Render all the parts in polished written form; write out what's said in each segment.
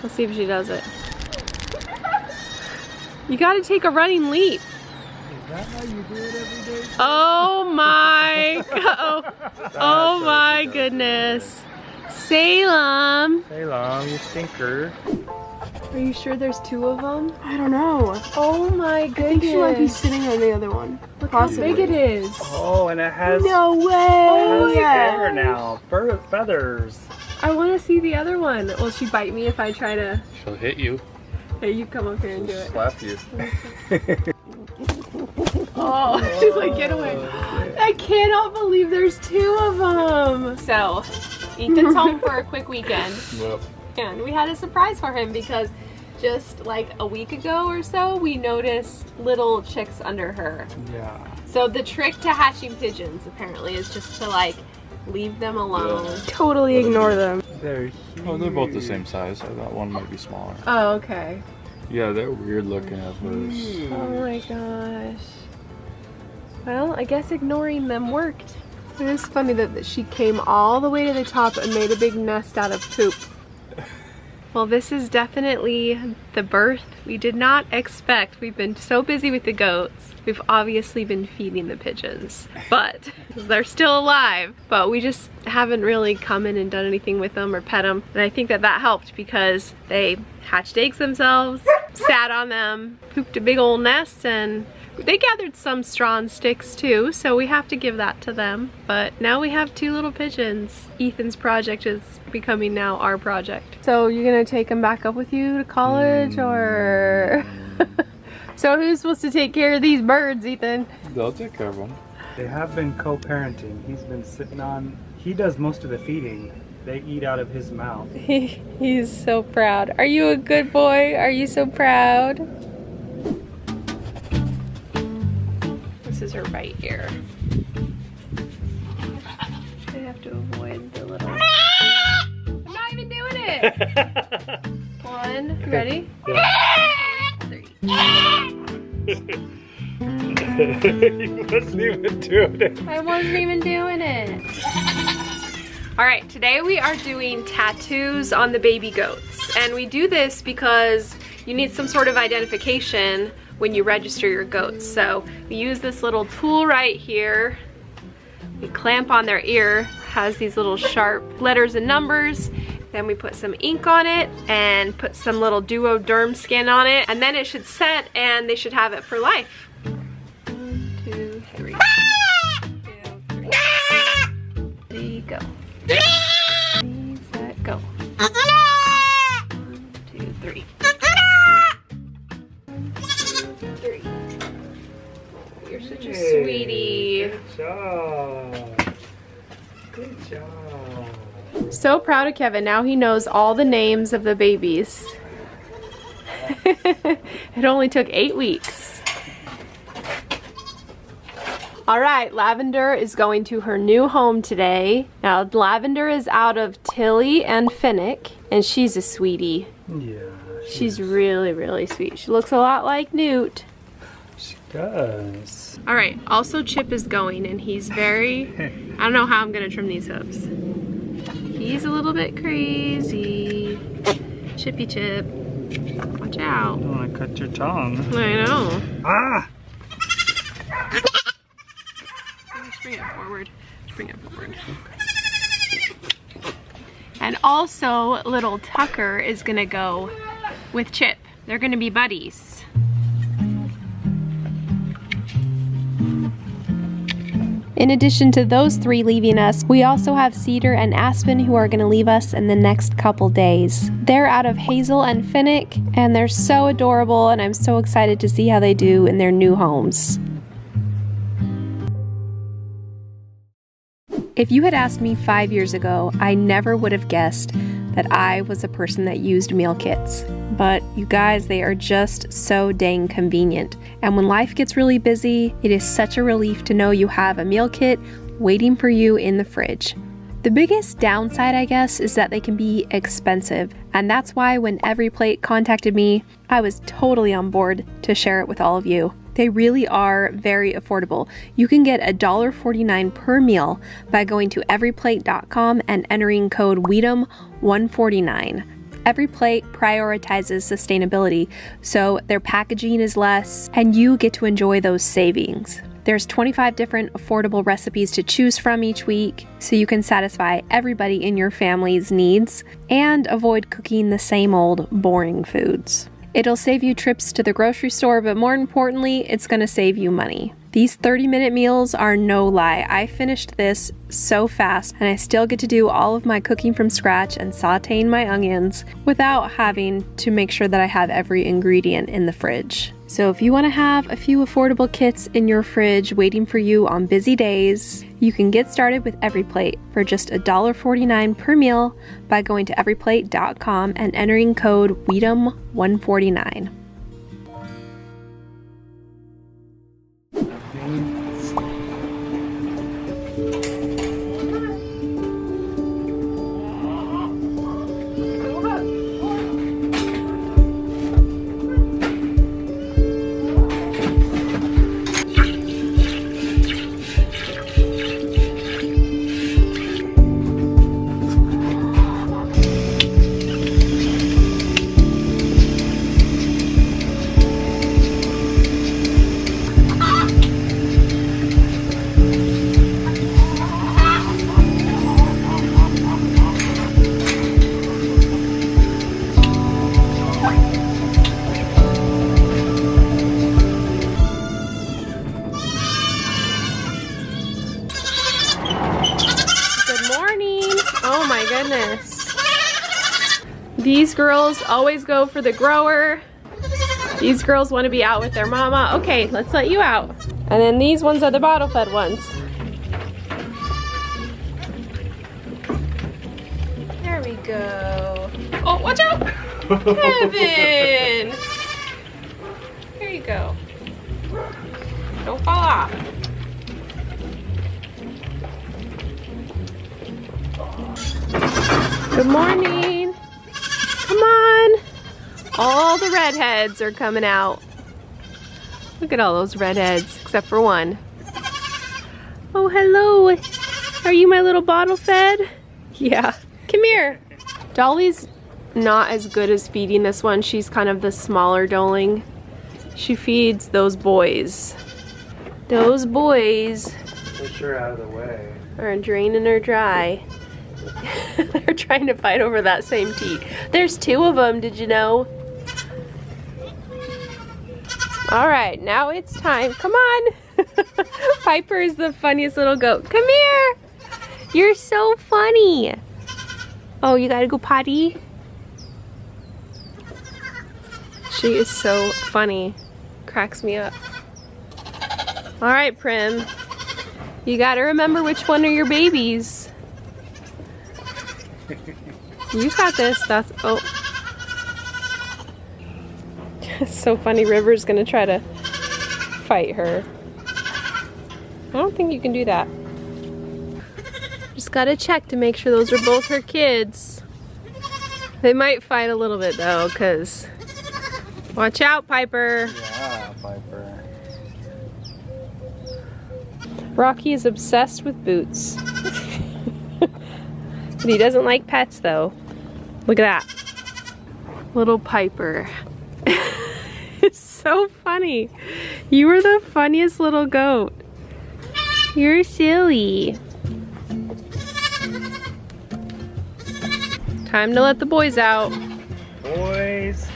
Let's see if she does it. You gotta take a running leap. Is that how you do it every day? Oh my, oh my goodness. Salem. Salem, you stinker. Are you sure there's 2 of them? I don't know. Oh my goodness. I think she might be sitting on the other one. Look how big it is. Oh, and it has, No way! Oh, yeah. hair now. Feathers. I want to see the other one. Will she bite me if I try to? She'll hit you. Hey, you come up here and do it. Slap you. Oh, she's like, get away. I cannot believe there's 2 of them. So, Ethan's home for a quick weekend. Yep. And we had a surprise for him because just like a week ago or so, we noticed little chicks under her. Yeah. So the trick to hatching pigeons apparently is just to like leave them alone. Yeah. Totally ignore them. They're huge. Oh, they're both the same size. That one might be smaller. Oh, okay. Yeah, they're weird looking at first. Oh my gosh. Well, I guess ignoring them worked. It is funny that she came all the way to the top and made a big nest out of poop. Well, this is definitely the birth we did not expect. We've been so busy with the goats. We've obviously been feeding the pigeons, but they're still alive. But we just haven't really come in and done anything with them or pet them. And I think that that helped because they hatched eggs themselves, sat on them, pooped a big old nest, and they gathered some straw and sticks too, so we have to give that to them. But now we have 2 little pigeons. Ethan's project is becoming now our project. So you're gonna take them back up with you to college, or? So who's supposed to take care of these birds, Ethan? They'll take care of them. They have been co-parenting. He's been sitting on, he does most of the feeding. They eat out of his mouth. He's so proud. Are you a good boy? Are you so proud? This is her right ear. I have to avoid the little... I'm not even doing it! 1, ready? 3. He wasn't even doing it. I wasn't even doing it. All right, today we are doing tattoos on the baby goats. And we do this because you need some sort of identification when you register your goats. So we use this little tool right here. We clamp on their ear, has these little sharp letters and numbers. Then we put some ink on it and put some little duoderm skin on it. And then it should set and they should have it for life. 1, 2, 3. 2, 3. Ready, go. Ready, set, go. 1, 2, 3. 1, 2, 3. Oh, you're such a sweetie. Good job. Good job. So proud of Kevin. Now he knows all the names of the babies. It only took 8 weeks. All right, Lavender is going to her new home today. Now, Lavender is out of Tilly and Finnick, and she's a sweetie. Yeah. She's really, really sweet. She looks a lot like Newt. She does. All right, also Chip is going, and he's very, I don't know how I'm gonna trim these hooves. He's a little bit crazy. Chippy Chip. Watch out. I don't want to cut your tongue. I know. Ah! Just bring it forward. Just bring it forward. And also, little Tucker is gonna go with Chip. They're gonna be buddies. In addition to those 3 leaving us, we also have Cedar and Aspen who are going to leave us in the next couple days. They're out of Hazel and Finnick, and they're so adorable, and I'm so excited to see how they do in their new homes. If you had asked me 5 years ago, I never would have guessed that I was a person that used meal kits. But you guys, they are just so dang convenient. And when life gets really busy, it is such a relief to know you have a meal kit waiting for you in the fridge. The biggest downside, I guess, is that they can be expensive. And that's why when Every Plate contacted me, I was totally on board to share it with all of you. They really are very affordable. You can get $1.49 per meal by going to everyplate.com and entering code WEEDUM149. Every Plate prioritizes sustainability, so their packaging is less, and you get to enjoy those savings. There's 25 different affordable recipes to choose from each week, so you can satisfy everybody in your family's needs and avoid cooking the same old boring foods. It'll save you trips to the grocery store, but more importantly, it's going to save you money. These 30-minute meals are no lie. I finished this so fast, and I still get to do all of my cooking from scratch and sauteing my onions without having to make sure that I have every ingredient in the fridge. So if you want to have a few affordable kits in your fridge waiting for you on busy days, you can get started with Every Plate for just $1.49 per meal by going to everyplate.com and entering code WEEDUM149. These girls always go for the grower. These girls want to be out with their mama. Okay, let's let you out. And then these ones are the bottle fed ones. There we go. Oh, watch out! Kevin! Here you go. Don't fall off. Good morning. Come on. All the redheads are coming out. Look at all those redheads, except for one. Oh, hello. Are you my little bottle fed? Yeah. Come here. Dolly's not as good as feeding this one. She's kind of the smaller doeling. She feeds those boys. Those boys Push her out of the way. are draining her dry. They're trying to fight over that same teat. There's two of them, did you know? All right, now it's time. Come on. Piper is the funniest little goat. Come here. You're so funny. Oh, you gotta go potty? She is so funny. Cracks me up. All right, Prim. You gotta remember which one are your babies. You got this. That's, oh. It's so funny. River's gonna try to fight her. I don't think you can do that. Just gotta check to make sure those are both her kids. They might fight a little bit though, because watch out, Piper. Yeah, Piper. Rocky is obsessed with boots. But he doesn't like pets though. Look at that. Little Piper. It's so funny. You are the funniest little goat. You're silly. Time to let the boys out. Boys.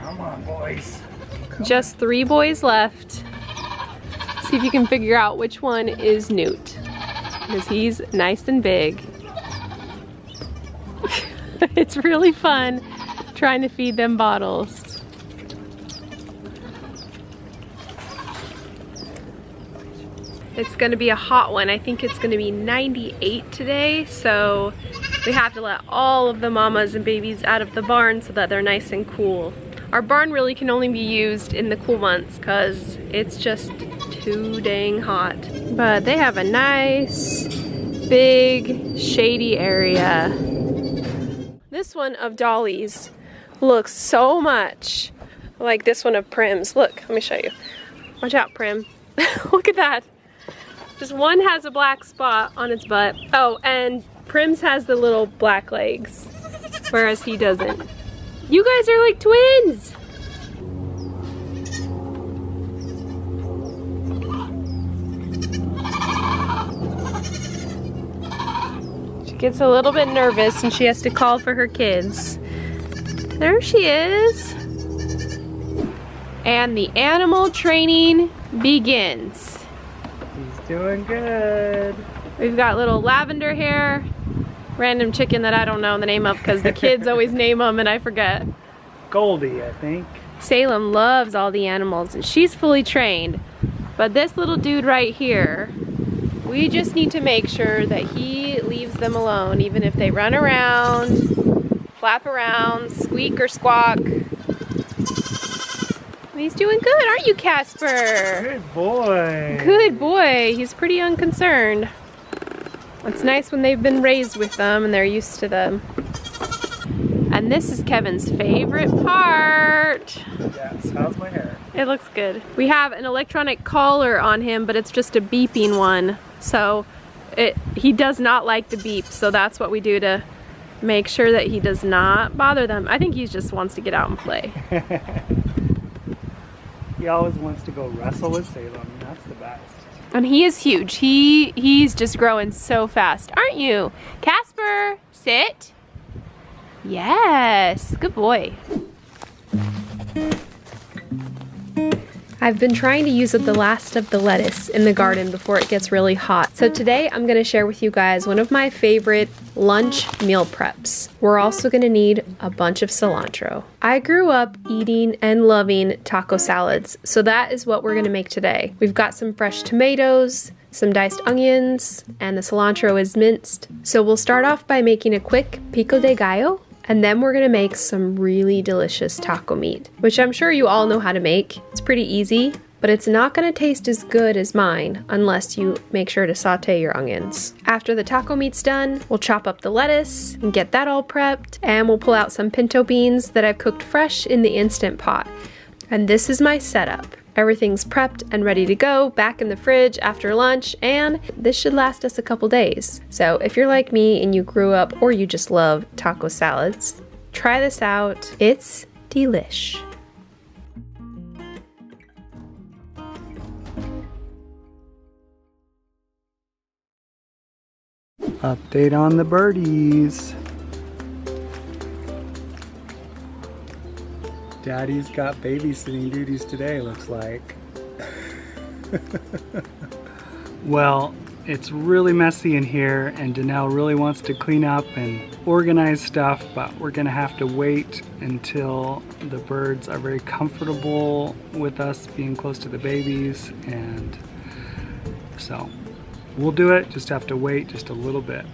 Come on, boys. Just 3 boys left. See if you can figure out which one is Newt. Because he's nice and big. It's really fun trying to feed them bottles. It's gonna be a hot one. I think it's gonna be 98 today, so we have to let all of the mamas and babies out of the barn so that they're nice and cool. Our barn really can only be used in the cool months because it's just too dang hot. But they have a nice, big, shady area. This one of Dolly's looks so much like this one of Prim's. Look, let me show you. Watch out, Prim. Look at that. Just one has a black spot on its butt. Oh, and Prim's has the little black legs. whereas he doesn't. You guys are like twins! She gets a little bit nervous and she has to call for her kids. There she is. And the animal training begins. He's doing good. We've got little lavender hair, random chicken that I don't know the name of because the kids always name them and I forget. Goldie, I think. Salem loves all the animals and she's fully trained. But this little dude right here, we just need to make sure that he leaves them alone, even if they run around, flap around, squeak or squawk. He's doing good, aren't you, Casper? Good boy. Good boy. He's pretty unconcerned. It's nice when they've been raised with them and they're used to them. And this is Kevin's favorite part. Yes, how's my hair? It looks good. We have an electronic collar on him, but it's just a beeping one. So he does not like the beep, so that's what we do to make sure that he does not bother them. I think he just wants to get out and play. He always wants to go wrestle with Salem. That's the best. And he is huge. He's just growing so fast, aren't you? Casper, sit. Yes, good boy. I've been trying to use up the last of the lettuce in the garden before it gets really hot. So today I'm going to share with you guys one of my favorite lunch meal preps. We're also going to need a bunch of cilantro. I grew up eating and loving taco salads, so that is what we're going to make today. We've got some fresh tomatoes, some diced onions, and the cilantro is minced. So we'll start off by making a quick pico de gallo. And then we're gonna make some really delicious taco meat, which I'm sure you all know how to make. It's pretty easy, but it's not gonna taste as good as mine unless you make sure to saute your onions. After the taco meat's done, we'll chop up the lettuce and get that all prepped, and we'll pull out some pinto beans that I've cooked fresh in the Instant Pot. And this is my setup. Everything's prepped and ready to go back in the fridge after lunch, and this should last us a couple days. So if you're like me and you grew up or you just love taco salads, try this out. It's delish. Update on the birdies. Daddy's got babysitting duties today, looks like. Well, it's really messy in here and DaNelle really wants to clean up and organize stuff, but we're gonna have to wait until the birds are very comfortable with us being close to the babies, and so we'll do it, just have to wait just a little bit.